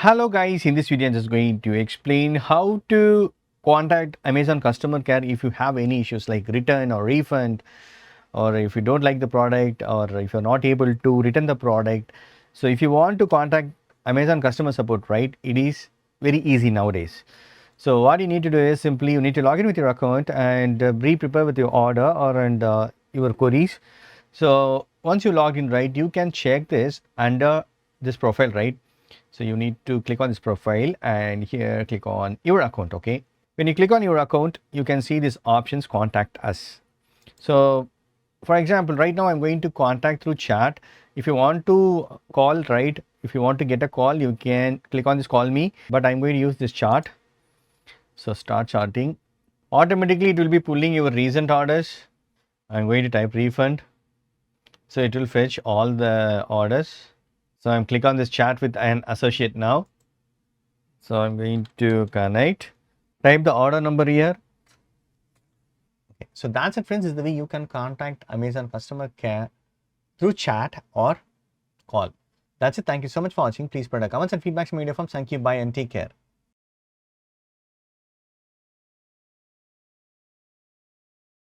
Hello guys, in this video I'm just going to explain how to contact Amazon customer care if you have any issues like return or refund, or if you don't like the product, or if you're not able to return the product. So if you want to contact Amazon customer support, right, it is very easy nowadays. So what you need to do is simply you need to log in with your account and be prepared with your order or your queries. So once you log in, right, you can check this under this profile, right? So you need to click on this profile and here click on your account. Okay, when you click on your account, you can see these options, contact us. So for example, right now I'm going to contact through chat. If you want to call, right, if you want to get a call, you can click on this call me, but I'm going to use this chart. So start charting. Automatically it will be pulling your recent orders. I'm going to type refund, so it will fetch all the orders. So I'm click on this chat with an associate now. So I'm going to connect, type the order number here. Okay. So that's it, friends. This is the way you can contact Amazon customer care through chat or call. That's it. Thank you so much for watching. Please put a comments and feedbacks in my video form. Thank you. Bye and take care.